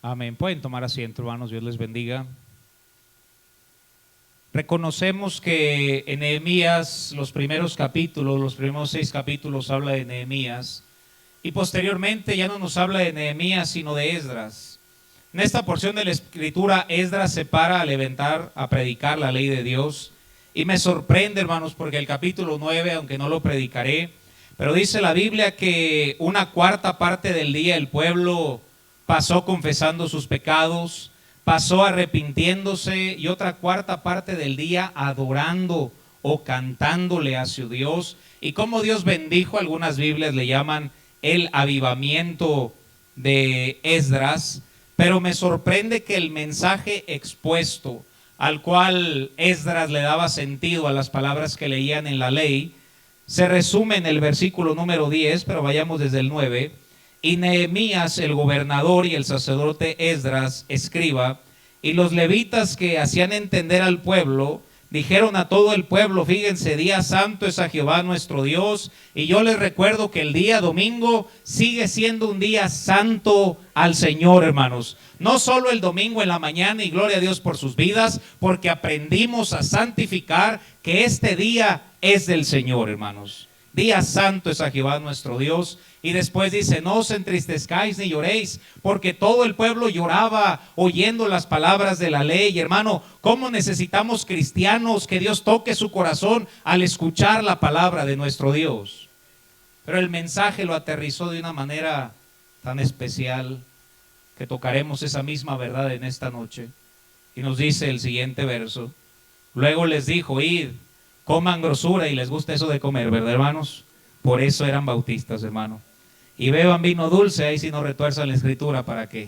Amén. Pueden tomar asiento, hermanos. Dios les bendiga. Reconocemos que en Nehemías, los primeros 6 capítulos habla de Nehemías, y posteriormente ya no nos habla de Nehemías sino de Esdras. En esta porción de la escritura, Esdras se para a levantar, a predicar la ley de Dios, y me sorprende, hermanos, porque el capítulo 9, aunque no lo predicaré, pero dice la Biblia que una cuarta parte del día el pueblo pasó confesando sus pecados, pasó arrepintiéndose, y otra cuarta parte del día adorando o cantándole a su Dios. Y como Dios bendijo, algunas Biblias le llaman el avivamiento de Esdras. Pero me sorprende que el mensaje expuesto, al cual Esdras le daba sentido a las palabras que leían en la ley, se resume en el versículo número 10, pero vayamos desde el 9. Y Nehemías, el gobernador, y el sacerdote Esdras, escriba, y los levitas que hacían entender al pueblo, dijeron a todo el pueblo: fíjense, día santo es a Jehová nuestro Dios. Y yo les recuerdo que el día domingo sigue siendo un día santo al Señor, hermanos. No solo el domingo en la mañana, y gloria a Dios por sus vidas, porque aprendimos a santificar que este día es del Señor, hermanos. Día santo es a Jehová nuestro Dios. Y después dice: no os entristezcáis ni lloréis, porque todo el pueblo lloraba oyendo las palabras de la ley. Hermano, ¿cómo necesitamos cristianos que Dios toque su corazón al escuchar la palabra de nuestro Dios? Pero el mensaje lo aterrizó de una manera tan especial que tocaremos esa misma verdad en esta noche. Y nos dice el siguiente verso: luego les dijo: id, coman grosura. Y les gusta eso de comer, ¿verdad, hermanos? Por eso eran bautistas, hermano. Y beban vino dulce. Ahí sí no retuerzan la escritura para que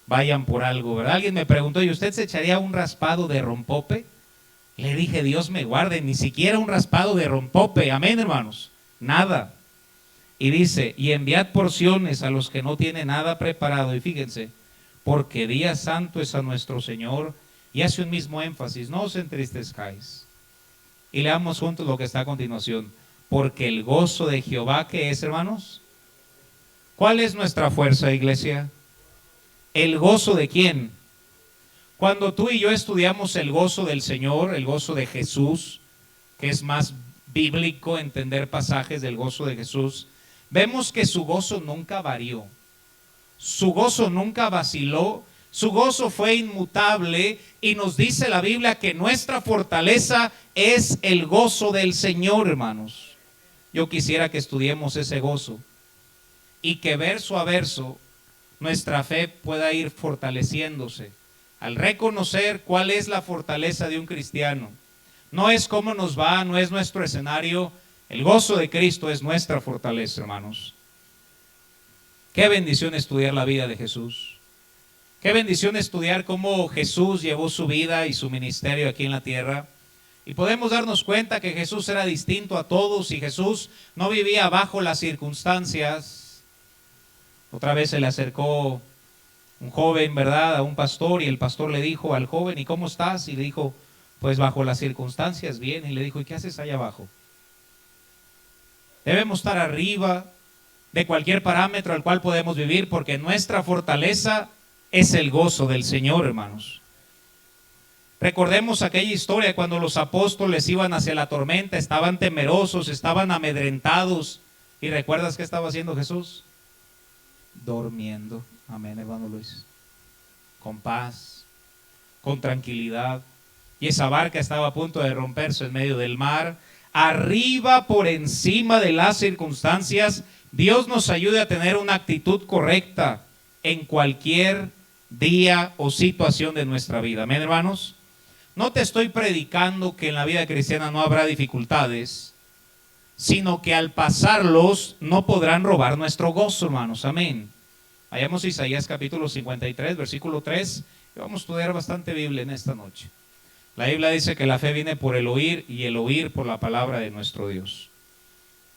vayan por algo, ¿verdad? Alguien me preguntó: ¿y usted se echaría un raspado de rompope? Le dije: Dios me guarde, ni siquiera un raspado de rompope. Amén, hermanos. Nada. Y dice: y enviad porciones a los que no tienen nada preparado. Y fíjense, porque día santo es a nuestro Señor. Y hace un mismo énfasis: no os entristezcáis. Y leamos juntos lo que está a continuación: porque el gozo de Jehová, ¿qué es, hermanos? ¿Cuál es nuestra fuerza, iglesia? ¿El gozo de quién? Cuando tú y yo estudiamos el gozo del Señor, el gozo de Jesús, que es más bíblico entender pasajes del gozo de Jesús, vemos que su gozo nunca varió, su gozo nunca vaciló, su gozo fue inmutable. Y nos dice la Biblia que nuestra fortaleza es el gozo del Señor, hermanos. Yo quisiera que estudiemos ese gozo y que verso a verso nuestra fe pueda ir fortaleciéndose al reconocer cuál es la fortaleza de un cristiano. No es cómo nos va, no es nuestro escenario. El gozo de Cristo es nuestra fortaleza, hermanos. Qué bendición estudiar la vida de Jesús. Qué bendición estudiar cómo Jesús llevó su vida y su ministerio aquí en la tierra. Y podemos darnos cuenta que Jesús era distinto a todos, y Jesús no vivía bajo las circunstancias. Otra vez se le acercó un joven, ¿verdad?, a un pastor, y el pastor le dijo al joven: ¿y cómo estás? Y le dijo: pues bajo las circunstancias bien. Y le dijo: ¿y qué haces allá abajo? Debemos estar arriba de cualquier parámetro al cual podemos vivir, porque nuestra fortaleza es el gozo del Señor, hermanos. Recordemos aquella historia cuando los apóstoles iban hacia la tormenta, estaban temerosos, estaban amedrentados. ¿Y recuerdas qué estaba haciendo Jesús? Durmiendo. Amén, hermano Luis. Con paz, con tranquilidad. Y esa barca estaba a punto de romperse en medio del mar. Arriba, por encima de las circunstancias, Dios nos ayude a tener una actitud correcta en cualquier día o situación de nuestra vida. Amén, hermanos. No te estoy predicando que en la vida cristiana no habrá dificultades, sino que al pasarlos no podrán robar nuestro gozo, hermanos. Amén. Vayamos a Isaías capítulo 53, versículo 3. Y vamos a estudiar bastante Biblia en esta noche. La Biblia dice que la fe viene por el oír, y el oír por la palabra de nuestro Dios.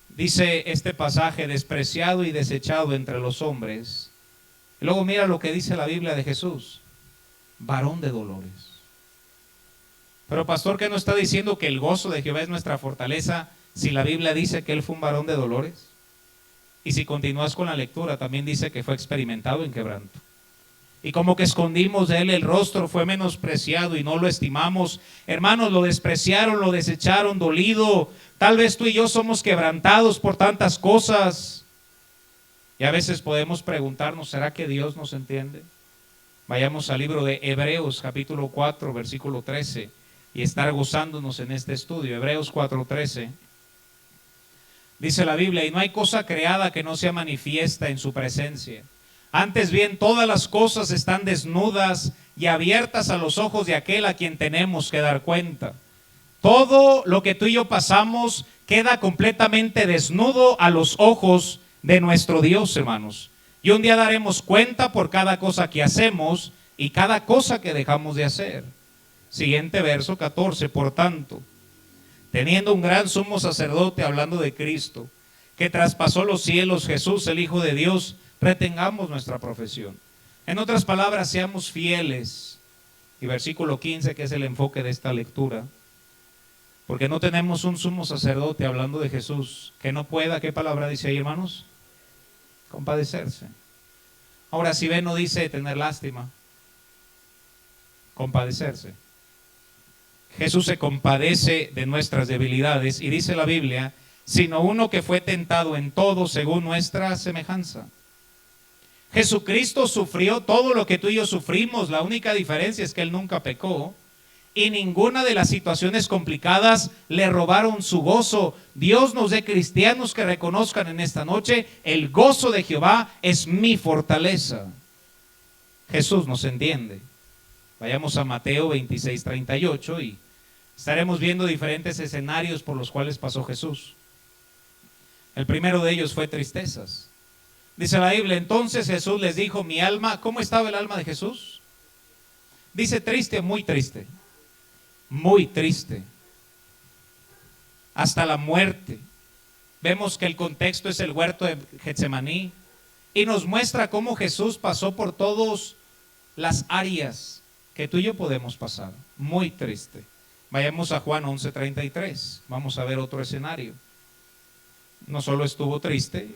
Dice este pasaje: despreciado y desechado entre los hombres. Y luego mira lo que dice la Biblia de Jesús: varón de dolores. Pero pastor, ¿qué no está diciendo que el gozo de Jehová es nuestra fortaleza, si la Biblia dice que él fue un varón de dolores? Y si continúas con la lectura, también dice que fue experimentado en quebranto. y como que escondimos de él el rostro, fue menospreciado y no lo estimamos. Hermanos, lo despreciaron, lo desecharon, dolido. Tal vez tú y yo somos quebrantados por tantas cosas. Y a veces podemos preguntarnos, ¿será que Dios nos entiende? Vayamos al libro de Hebreos, capítulo 4, versículo 13, y estar gozándonos en este estudio. Hebreos 4:13. Dice la Biblia, y no hay cosa creada que no sea manifiesta en su presencia. Antes bien, todas las cosas están desnudas y abiertas a los ojos de aquel a quien tenemos que dar cuenta. Todo lo que tú y yo pasamos queda completamente desnudo a los ojos de nuestro Dios, hermanos. Y un día daremos cuenta por cada cosa que hacemos y cada cosa que dejamos de hacer. Siguiente verso 14, por tanto, teniendo un gran sumo sacerdote, hablando de Cristo, que traspasó los cielos, Jesús, el Hijo de Dios, retengamos nuestra profesión. En otras palabras, seamos fieles. Y versículo 15, que es el enfoque de esta lectura. Porque no tenemos un sumo sacerdote, hablando de Jesús, que no pueda, ¿qué palabra dice ahí, hermanos? Compadecerse. Ahora, si ve, no dice tener lástima, compadecerse. Jesús se compadece de nuestras debilidades y dice la Biblia, sino uno que fue tentado en todo según nuestra semejanza. Jesucristo sufrió todo lo que tú y yo sufrimos. La única diferencia es que Él nunca pecó y ninguna de las situaciones complicadas le robaron su gozo. Dios nos dé cristianos que reconozcan en esta noche, el gozo de Jehová es mi fortaleza. Jesús nos entiende. Vayamos a Mateo 26:38 y estaremos viendo diferentes escenarios por los cuales pasó Jesús. El primero de ellos fue tristezas. Dice la Biblia, entonces Jesús les dijo, mi alma, ¿cómo estaba el alma de Jesús? Dice triste, muy triste. Muy triste. Hasta la muerte. Vemos que el contexto es el huerto de Getsemaní y nos muestra cómo Jesús pasó por todas las áreas que tú y yo podemos pasar. Muy triste. Vayamos a Juan 11:33. Vamos a ver otro escenario. No solo estuvo triste,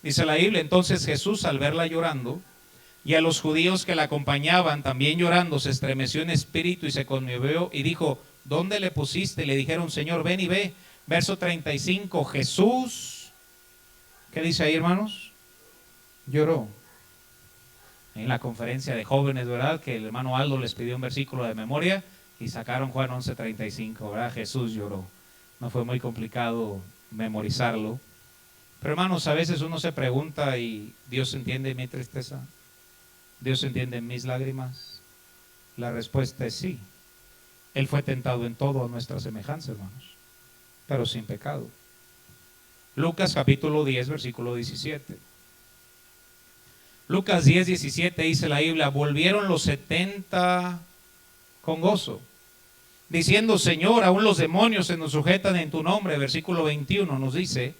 dice la Biblia, entonces Jesús al verla llorando y a los judíos que la acompañaban también llorando, se estremeció en espíritu y se conmovió y dijo, ¿dónde le pusiste? Le dijeron, Señor, ven y ve. Verso 35, Jesús, ¿qué dice ahí, hermanos? Lloró. En la conferencia de jóvenes, ¿verdad? Que el hermano Aldo les pidió un versículo de memoria y sacaron Juan 11:35, ¿verdad? Jesús lloró. No fue muy complicado memorizarlo. Pero hermanos, a veces uno se pregunta y Dios entiende mi tristeza, Dios entiende mis lágrimas. La respuesta es sí. Él fue tentado en todo a nuestra semejanza, hermanos, pero sin pecado. Lucas capítulo 10, versículo 17. Lucas 10:17 dice la Biblia, volvieron los 70 con gozo, diciendo, Señor, aún los demonios se nos sujetan en tu nombre. Versículo 21 nos dice,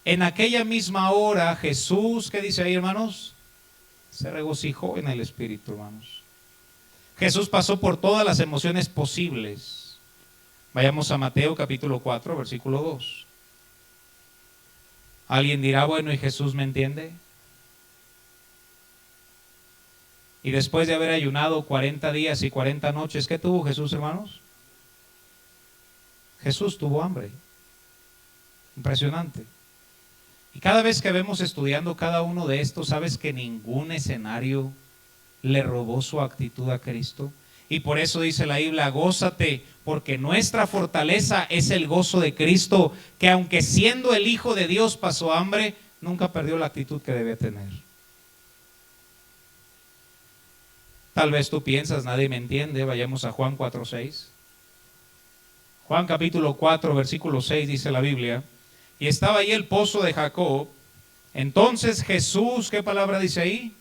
en aquella misma hora Jesús, ¿qué dice ahí, hermanos? Se regocijó en el Espíritu, hermanos. Jesús pasó por todas las emociones posibles. Vayamos a Mateo capítulo 4, versículo 2. Alguien dirá, bueno, ¿y Jesús me entiende? Y después de haber ayunado 40 días y 40 noches, ¿qué tuvo Jesús, hermanos? Jesús tuvo hambre. Impresionante. Y cada vez que vemos estudiando cada uno de estos, ¿sabes que ningún escenario le robó su actitud a Cristo? Y por eso dice la Biblia, gózate, porque nuestra fortaleza es el gozo de Cristo, que aunque siendo el Hijo de Dios pasó hambre, nunca perdió la actitud que debía tener. Tal vez tú piensas, nadie me entiende, vayamos a Juan 4:6. Juan capítulo 4, versículo 6 dice la Biblia, y estaba ahí el pozo de Jacob. Entonces Jesús, ¿qué palabra dice ahí?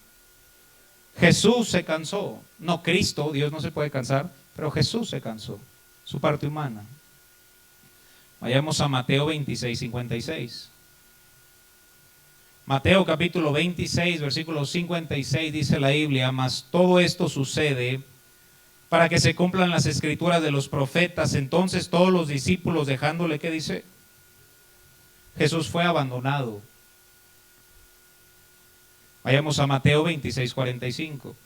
Jesús se cansó. No, Cristo, Dios no se puede cansar, pero Jesús se cansó, su parte humana. Vayamos a Mateo 26:56. Mateo capítulo 26, versículo 56 dice la Biblia, mas todo esto sucede para que se cumplan las escrituras de los profetas. Entonces todos los discípulos dejándole, ¿qué dice? Jesús fue abandonado. Vayamos a Mateo 26:45.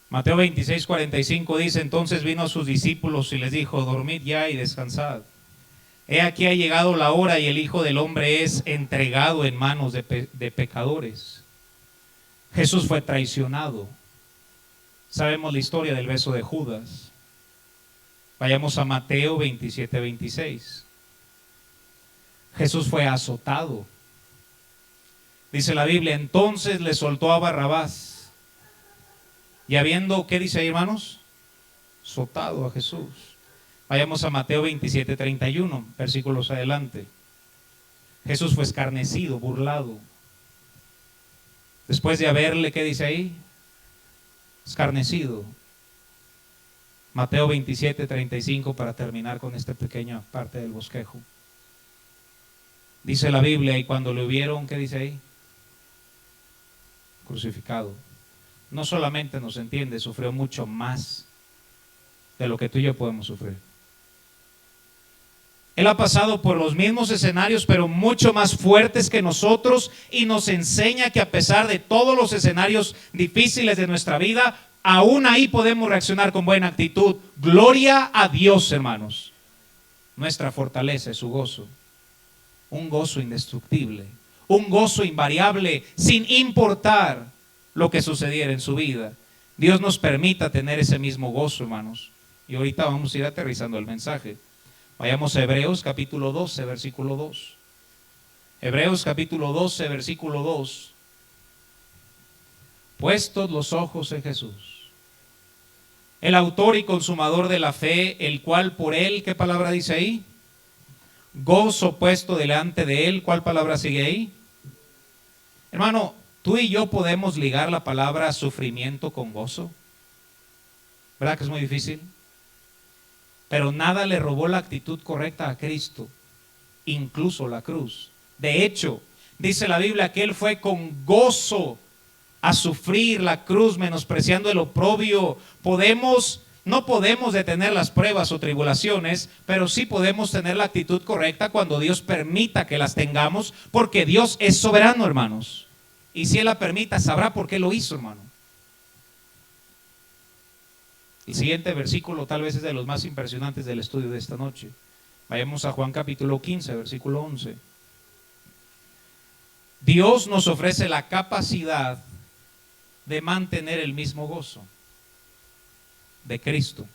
Mateo 26, 45 dice: entonces vino a sus discípulos y les dijo: dormid ya y descansad. He aquí ha llegado la hora y el Hijo del Hombre es entregado en manos de pecadores. Jesús fue traicionado. Sabemos la historia del beso de Judas. Vayamos a Mateo 27, 26. Jesús fue azotado. Dice la Biblia: entonces le soltó a Barrabás. Y habiendo, ¿qué dice ahí, hermanos? Azotado a Jesús. Vayamos a Mateo 27, 31, versículos adelante. Jesús fue escarnecido, burlado. Después de haberle, ¿qué dice ahí? Escarnecido. Mateo 27, 35, para terminar con esta pequeña parte del bosquejo. Dice la Biblia: y cuando le hubieron, ¿qué dice ahí? Crucificado. No solamente nos entiende, sufrió mucho más de lo que tú y yo podemos sufrir. Él ha pasado por los mismos escenarios, pero mucho más fuertes que nosotros, y nos enseña que a pesar de todos los escenarios difíciles de nuestra vida, aún ahí podemos reaccionar con buena actitud. Gloria a Dios, hermanos. Nuestra fortaleza es su gozo. Un gozo indestructible, un gozo invariable, sin importar lo que sucediera en su vida. Dios nos permita tener ese mismo gozo, hermanos. Y ahorita vamos a ir aterrizando el mensaje. Vayamos a Hebreos capítulo 12, versículo 2. Hebreos capítulo 12, versículo 2. Puestos los ojos en Jesús, el autor y consumador de la fe, el cual por él, ¿qué palabra dice ahí? Gozo puesto delante de él. ¿Cuál palabra sigue ahí? Hermano, tú y yo podemos ligar la palabra sufrimiento con gozo. ¿Verdad que es muy difícil? Pero nada le robó la actitud correcta a Cristo, incluso la cruz. De hecho, dice la Biblia que él fue con gozo a sufrir la cruz, menospreciando el oprobio. No podemos detener las pruebas o tribulaciones, pero sí podemos tener la actitud correcta cuando Dios permita que las tengamos, porque Dios es soberano, hermanos. Y si Él la permita, sabrá por qué lo hizo, hermano. El siguiente versículo tal vez es de los más impresionantes del estudio de esta noche. Vayamos a Juan capítulo 15, versículo 11. Dios nos ofrece la capacidad de mantener el mismo gozo de Cristo.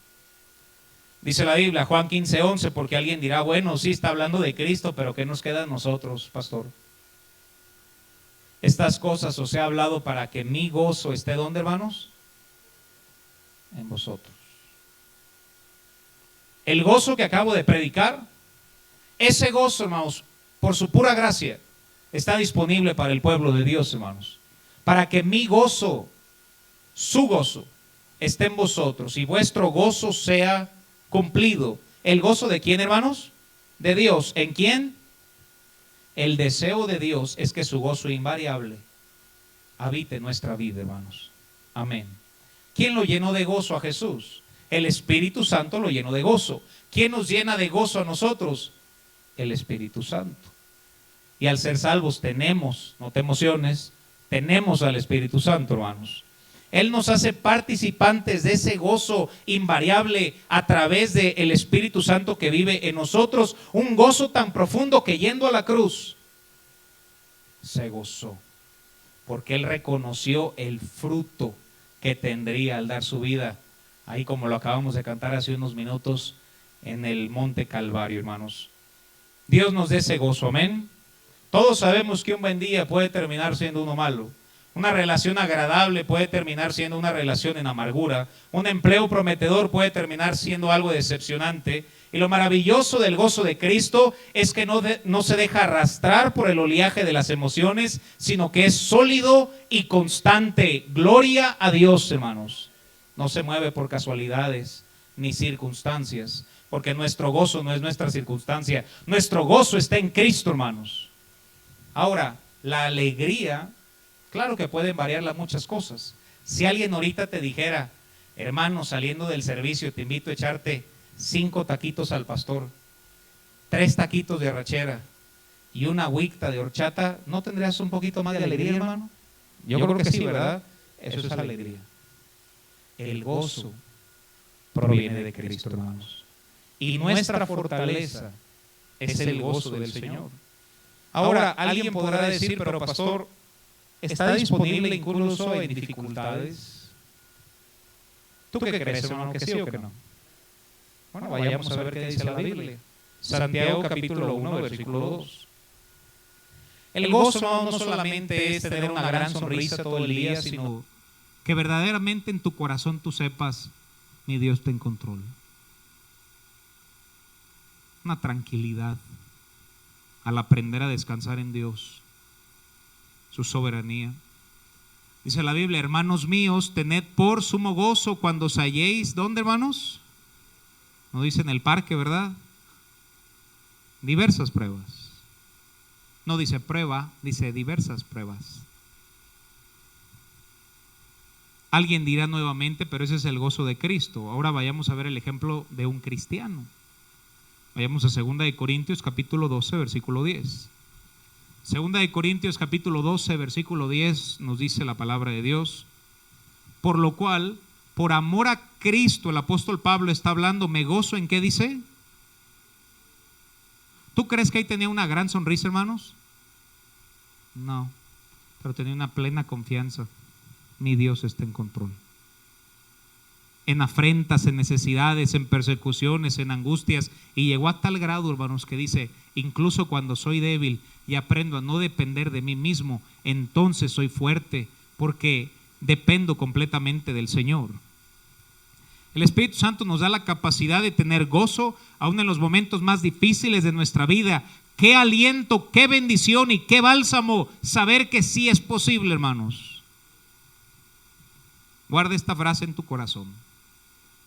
Dice la Biblia, Juan 15, 11, porque alguien dirá: bueno, sí está hablando de Cristo, pero ¿qué nos queda a nosotros, pastor? Estas cosas os he hablado para que mi gozo esté, ¿dónde, hermanos? En vosotros. El gozo que acabo de predicar, ese gozo, hermanos, por su pura gracia, está disponible para el pueblo de Dios, hermanos. Para que mi gozo, su gozo, esté en vosotros y vuestro gozo sea cumplido. ¿El gozo de quién, hermanos? De Dios. ¿En quién? El deseo de Dios es que su gozo invariable habite en nuestra vida, hermanos. Amén. ¿Quién lo llenó de gozo a Jesús? El Espíritu Santo lo llenó de gozo. ¿Quién nos llena de gozo a nosotros? El Espíritu Santo. Y al ser salvos tenemos, no te emociones, tenemos al Espíritu Santo, hermanos. Él nos hace participantes de ese gozo invariable a través del Espíritu Santo que vive en nosotros. Un gozo tan profundo que yendo a la cruz se gozó, porque Él reconoció el fruto que tendría al dar su vida, ahí como lo acabamos de cantar hace unos minutos en el Monte Calvario, hermanos. Dios nos dé ese gozo, amén. Todos sabemos que un buen día puede terminar siendo uno malo. Una relación agradable puede terminar siendo una relación en amargura. Un empleo prometedor puede terminar siendo algo decepcionante. Y lo maravilloso del gozo de Cristo es que no se deja arrastrar por el oleaje de las emociones, sino que es sólido y constante. Gloria a Dios, hermanos. No se mueve por casualidades ni circunstancias, porque nuestro gozo no es nuestra circunstancia. Nuestro gozo está en Cristo, hermanos. Ahora, la alegría, claro que pueden variarla muchas cosas. Si alguien ahorita te dijera: hermano, saliendo del servicio te invito a echarte 5 taquitos al pastor, 3 taquitos de arrachera y una agüita de horchata, ¿no tendrías un poquito más de alegría, hermano? Yo creo que sí, ¿verdad? Eso es alegría. El gozo proviene de Cristo, hermanos. Y nuestra fortaleza es el gozo del Señor. Ahora, alguien podrá decir, pero pastor, ¿está disponible incluso en dificultades? ¿Tú qué crees, hermano, que sí o que no? Bueno, vayamos a ver qué dice la Biblia. Santiago capítulo 1, versículo 2. El gozo no solamente es tener una gran sonrisa todo el día, sino que verdaderamente en tu corazón tú sepas, mi Dios está en control. Una tranquilidad al aprender a descansar en Dios, su soberanía. Dice la Biblia, hermanos míos, tened por sumo gozo cuando os halléis, ¿dónde, hermanos? No dice en el parque, ¿verdad? Diversas pruebas. No dice prueba, dice diversas pruebas. Alguien dirá nuevamente, pero ese es el gozo de Cristo. Ahora vayamos a ver el ejemplo de un cristiano. Vayamos a 2 de Corintios capítulo 12, versículo 10. 2 de Corintios capítulo 12, versículo 10 nos dice la palabra de Dios. Por lo cual, por amor a Cristo, el apóstol Pablo está hablando, me gozo en qué dice. ¿Tú crees que ahí tenía una gran sonrisa, hermanos? No, pero tenía una plena confianza. Mi Dios está en control. En afrentas, en necesidades, en persecuciones, en angustias, y llegó a tal grado, hermanos, que dice, incluso cuando soy débil y aprendo a no depender de mí mismo, entonces soy fuerte, porque dependo completamente del Señor. El Espíritu Santo nos da la capacidad de tener gozo aún en los momentos más difíciles de nuestra vida. Qué aliento, qué bendición y qué bálsamo saber que sí es posible, hermanos. Guarda esta frase en tu corazón.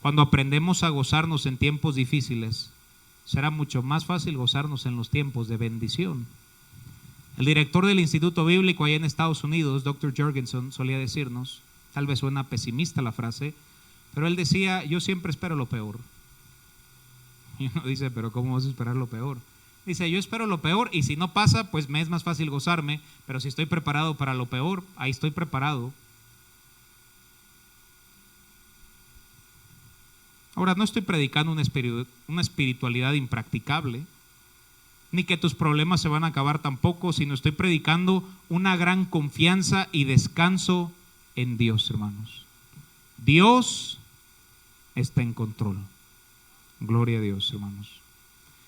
Cuando aprendemos a gozarnos en tiempos difíciles, será mucho más fácil gozarnos en los tiempos de bendición. El director del Instituto Bíblico allá en Estados Unidos, Dr. Jorgensen, solía decirnos, tal vez suena pesimista la frase, pero él decía, yo siempre espero lo peor. Y uno dice, pero ¿cómo vas a esperar lo peor? Dice, yo espero lo peor y si no pasa, pues me es más fácil gozarme, pero si estoy preparado para lo peor, ahí estoy preparado. Ahora, no estoy predicando una espiritualidad impracticable, ni que tus problemas se van a acabar tampoco, sino estoy predicando una gran confianza y descanso en Dios, hermanos. Dios está en control. Gloria a Dios, hermanos.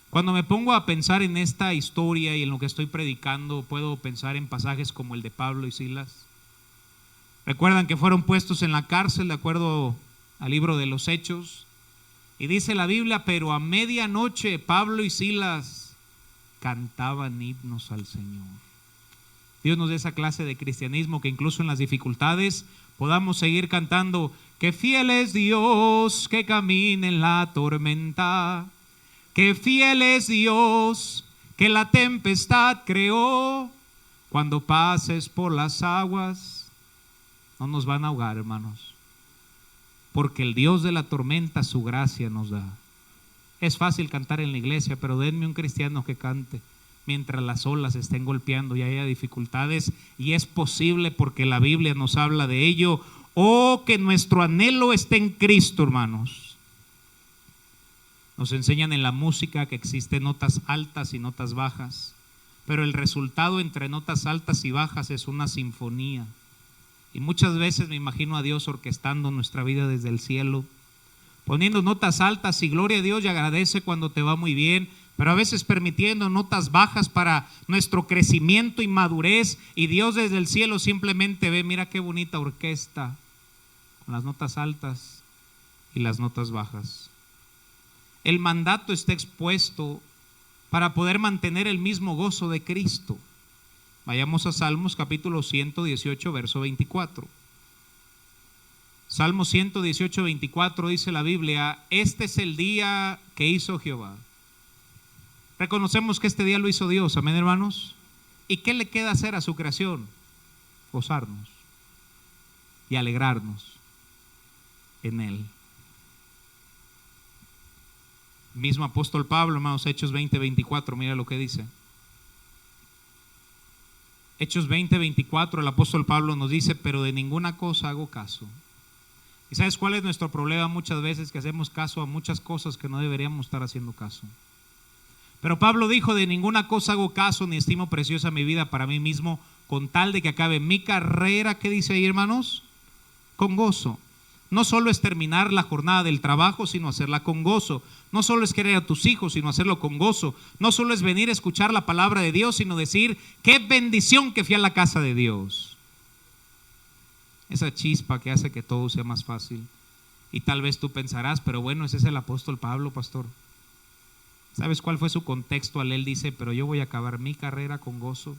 Cuando me pongo a pensar en esta historia y en lo que estoy predicando, puedo pensar en pasajes como el de Pablo y Silas. Recuerdan que fueron puestos en la cárcel de acuerdo al libro de los Hechos. Y dice la Biblia, pero a medianoche Pablo y Silas cantaban himnos al Señor. Dios nos dé esa clase de cristianismo que incluso en las dificultades podamos seguir cantando, que fiel es Dios que camina en la tormenta, que fiel es Dios que la tempestad creó, cuando pases por las aguas no nos van a ahogar, hermanos. Porque el Dios de la tormenta su gracia nos da. Es fácil cantar en la iglesia, pero denme un cristiano que cante mientras las olas estén golpeando y haya dificultades, y es posible porque la Biblia nos habla de ello. Oh, que nuestro anhelo esté en Cristo, hermanos. Nos enseñan en la música que existen notas altas y notas bajas, pero el resultado entre notas altas y bajas es una sinfonía. Y muchas veces me imagino a Dios orquestando nuestra vida desde el cielo, poniendo notas altas y gloria a Dios y agradece cuando te va muy bien, pero a veces permitiendo notas bajas para nuestro crecimiento y madurez, y Dios desde el cielo simplemente ve, mira qué bonita orquesta, con las notas altas y las notas bajas. El mandato está expuesto para poder mantener el mismo gozo de Cristo. Vayamos a Salmos capítulo 118, verso 24. Salmo 118, 24 dice la Biblia, este es el día que hizo Jehová. Reconocemos que este día lo hizo Dios, amén, hermanos. ¿Y qué le queda hacer a su creación? Gozarnos y alegrarnos en él. Mismo apóstol Pablo, hermanos, Hechos 20, 24, mira lo que dice. Hechos 20, 24, el apóstol Pablo nos dice, pero de ninguna cosa hago caso, ¿Y sabes cuál es nuestro problema muchas veces? Que hacemos caso a muchas cosas que no deberíamos estar haciendo caso. Pero Pablo dijo: de ninguna cosa hago caso, ni estimo preciosa mi vida para mí mismo, con tal de que acabe mi carrera. ¿Qué dice ahí, hermanos? Con gozo. No solo es terminar la jornada del trabajo, sino hacerla con gozo. No solo es querer a tus hijos, sino hacerlo con gozo. No solo es venir a escuchar la palabra de Dios, sino decir: qué bendición que fui a la casa de Dios. Esa chispa que hace que todo sea más fácil. Y tal vez tú pensarás: pero bueno, ese es el apóstol Pablo, pastor. ¿Sabes cuál fue su contexto al él dice: pero yo voy a acabar mi carrera con gozo?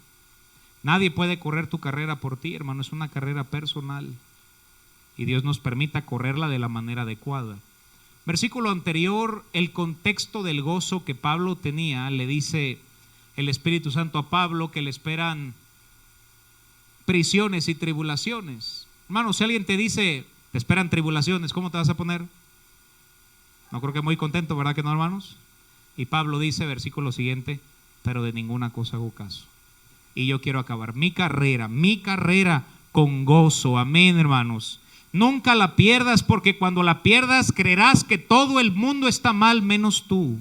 Nadie puede correr tu carrera por ti, hermano. Es una carrera personal y Dios nos permita correrla de la manera adecuada. Versículo anterior, el contexto del gozo que Pablo tenía, le dice el Espíritu Santo a Pablo que le esperan prisiones y tribulaciones. Hermano, si alguien te dice: te esperan tribulaciones, ¿cómo te vas a poner? No creo que muy contento, ¿verdad que no, hermanos? Y Pablo dice, versículo siguiente: pero de ninguna cosa hago caso. Y yo quiero acabar mi carrera con gozo. Amén, hermanos. Nunca la pierdas, porque cuando la pierdas creerás que todo el mundo está mal menos tú.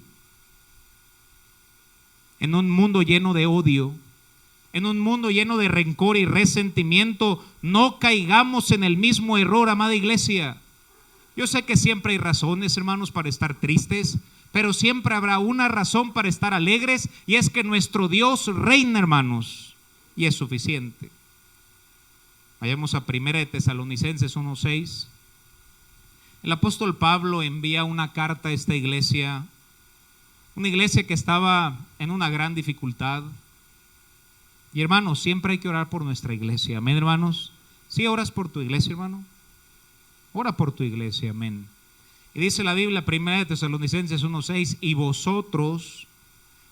En un mundo lleno de odio, en un mundo lleno de rencor y resentimiento, no caigamos en el mismo error, amada iglesia. Yo sé que siempre hay razones, hermanos, para estar tristes, pero siempre habrá una razón para estar alegres, y es que nuestro Dios reina, hermanos, y es suficiente. Vayamos a 1 de Tesalonicenses 1:6. El apóstol Pablo envía una carta a esta iglesia, una iglesia que estaba en una gran dificultad. Y hermanos, siempre hay que orar por nuestra iglesia, amén, hermanos. ¿Sí oras por tu iglesia, hermano? Ora por tu iglesia, amén. Y dice la Biblia, 1 de Tesalonicenses 1:6: y vosotros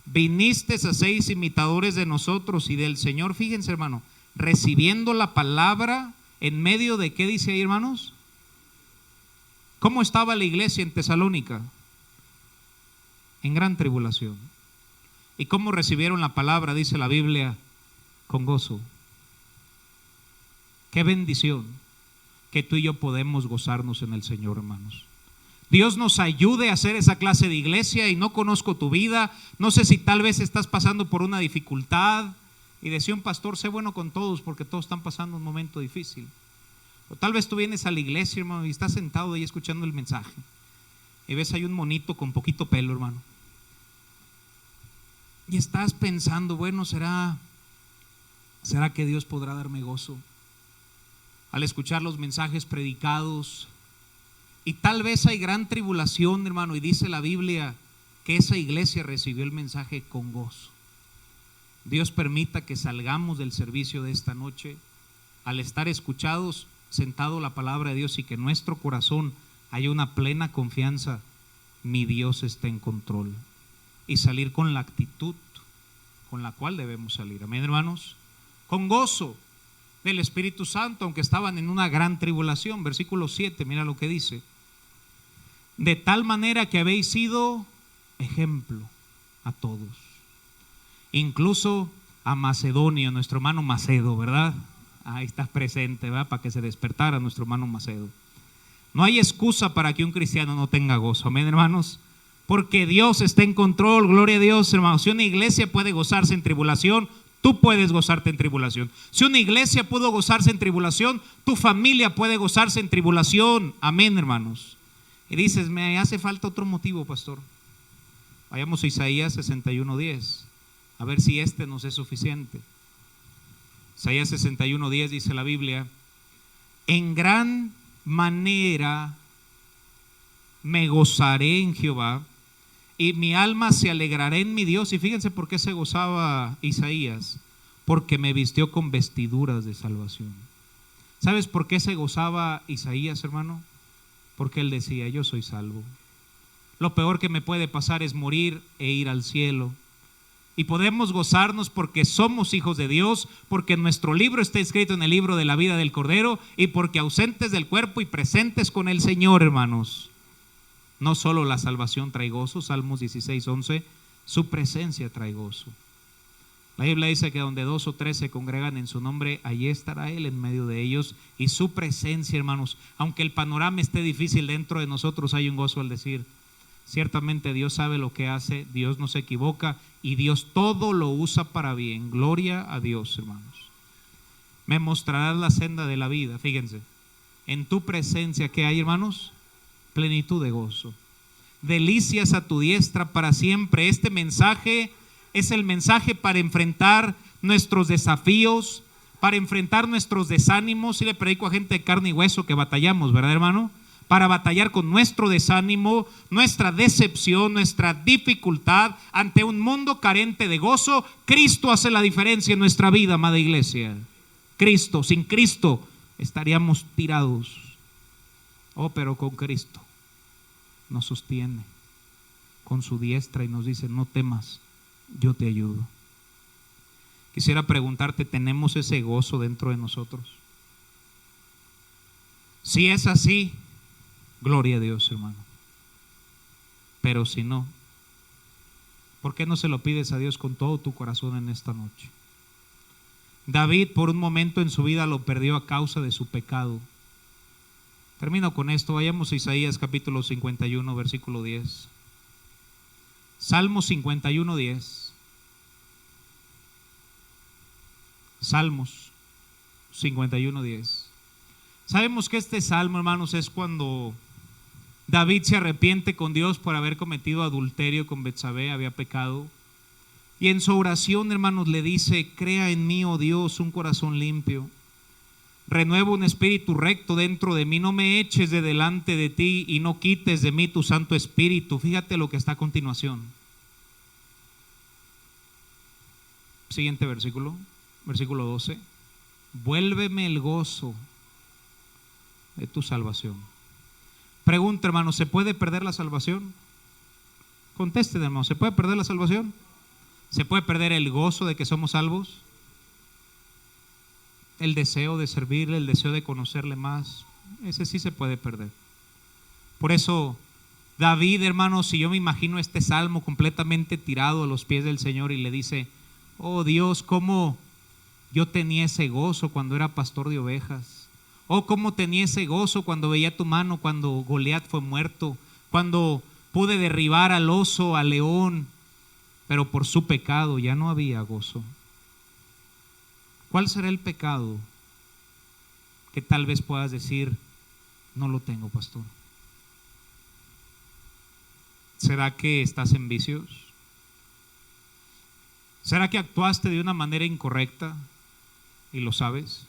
vinisteis a ser imitadores de nosotros y del Señor. Fíjense, hermano, recibiendo la palabra en medio de, ¿qué dice ahí, hermanos? ¿Cómo estaba la iglesia en Tesalónica? En gran tribulación. ¿Y cómo recibieron la palabra? Dice la Biblia: con gozo. Qué bendición que tú y yo podemos gozarnos en el Señor, hermanos. Dios nos ayude a hacer esa clase de iglesia. Y no conozco tu vida, no sé si tal vez estás pasando por una dificultad. Y decía un pastor: sé bueno con todos, porque todos están pasando un momento difícil. O tal vez tú vienes a la iglesia, hermano, y estás sentado ahí escuchando el mensaje, y ves ahí un monito con poquito pelo, hermano, y estás pensando: bueno, ¿será que Dios podrá darme gozo al escuchar los mensajes predicados? Y tal vez hay gran tribulación, hermano, y dice la Biblia que esa iglesia recibió el mensaje con gozo. Dios permita que salgamos del servicio de esta noche al estar escuchados, sentado la palabra de Dios, y que en nuestro corazón haya una plena confianza: mi Dios está en control, y salir con la actitud con la cual debemos salir. Amén, hermanos. Con gozo del Espíritu Santo, aunque estaban en una gran tribulación. Versículo 7, mira lo que dice: de tal manera que habéis sido ejemplo a todos, incluso a Macedonio, nuestro hermano Macedo, ¿verdad? Ahí estás presente, ¿verdad? Para que se despertara nuestro hermano Macedo. No hay excusa para que un cristiano no tenga gozo, amén, hermanos, porque Dios está en control. Gloria a Dios, hermanos. Si una iglesia puede gozarse en tribulación, tú puedes gozarte en tribulación. Si una iglesia pudo gozarse en tribulación, tu familia puede gozarse en tribulación, amén, hermanos. Y dices: me hace falta otro motivo, pastor. Vayamos a Isaías 61:10, a ver si este nos es suficiente. Isaías 61:10 dice la Biblia: en gran manera me gozaré en Jehová, y mi alma se alegrará en mi Dios. Y fíjense por qué se gozaba Isaías: porque me vistió con vestiduras de salvación. ¿Sabes por qué se gozaba Isaías, hermano? Porque él decía: yo soy salvo. Lo peor que me puede pasar es morir e ir al cielo. Y podemos gozarnos porque somos hijos de Dios, porque nuestro libro está escrito en el libro de la vida del Cordero, y porque ausentes del cuerpo y presentes con el Señor, hermanos. No solo la salvación trae gozo, Salmos 16:11, su presencia trae gozo. La Biblia dice que donde 2 o 3 se congregan en su nombre, allí estará Él en medio de ellos. Y su presencia, hermanos, aunque el panorama esté difícil dentro de nosotros, hay un gozo al decir: ciertamente Dios sabe lo que hace, Dios no se equivoca y Dios todo lo usa para bien. Gloria a Dios, hermanos. Me mostrarás la senda de la vida. Fíjense, en tu presencia, ¿qué hay, hermanos? Plenitud de gozo. Delicias a tu diestra para siempre. Este mensaje es el mensaje para enfrentar nuestros desafíos, para enfrentar nuestros desánimos. Si le predico a gente de carne y hueso que batallamos, ¿verdad, hermano? Para batallar con nuestro desánimo, nuestra decepción, nuestra dificultad ante un mundo carente de gozo. Cristo hace la diferencia en nuestra vida, amada iglesia. Cristo, sin Cristo estaríamos tirados. Oh, pero con Cristo nos sostiene con su diestra y nos dice: no temas, yo te ayudo. Quisiera preguntarte, ¿tenemos ese gozo dentro de nosotros? Si es así, gloria a Dios, hermano. Pero si no, ¿por qué no se lo pides a Dios con todo tu corazón en esta noche? David por un momento en su vida lo perdió a causa de su pecado. Termino con esto, vayamos a Isaías capítulo 51, versículo 10. Salmo 51, 10. Salmos 51, 10. Sabemos que este salmo, hermanos, es cuando David se arrepiente con Dios por haber cometido adulterio con Betsabé, había pecado. Y en su oración, hermanos, le dice: crea en mí, oh Dios, un corazón limpio. Renueva un espíritu recto dentro de mí. No me eches de delante de ti y no quites de mí tu Santo Espíritu. Fíjate lo que está a continuación. Siguiente versículo, versículo 12. Vuélveme el gozo de tu salvación. Pregunta, hermano, ¿se puede perder la salvación? Contesten, hermano, ¿se puede perder la salvación? ¿Se puede perder el gozo de que somos salvos? El deseo de servirle, el deseo de conocerle más, ese sí se puede perder. Por eso David, hermano, si yo me imagino este salmo completamente tirado a los pies del Señor y le dice: oh Dios, cómo yo tenía ese gozo cuando era pastor de ovejas. Oh, cómo tenía ese gozo cuando veía tu mano, cuando Goliat fue muerto, cuando pude derribar al oso, al león, pero por su pecado ya no había gozo. ¿Cuál será el pecado que tal vez puedas decir: no lo tengo, pastor? ¿Será que estás en vicios? ¿Será que actuaste de una manera incorrecta y lo sabes?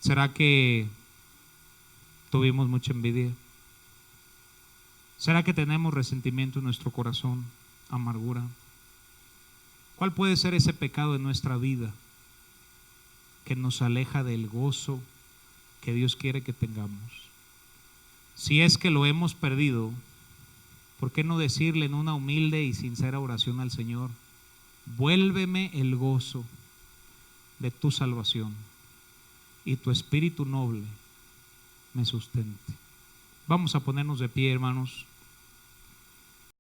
¿Será que tuvimos mucha envidia? ¿Será que tenemos resentimiento en nuestro corazón, amargura? ¿Cuál puede ser ese pecado en nuestra vida que nos aleja del gozo que Dios quiere que tengamos? Si es que lo hemos perdido, ¿por qué no decirle en una humilde y sincera oración al Señor: vuélveme el gozo de tu salvación y tu espíritu noble me sustente? Vamos a ponernos de pie, hermanos.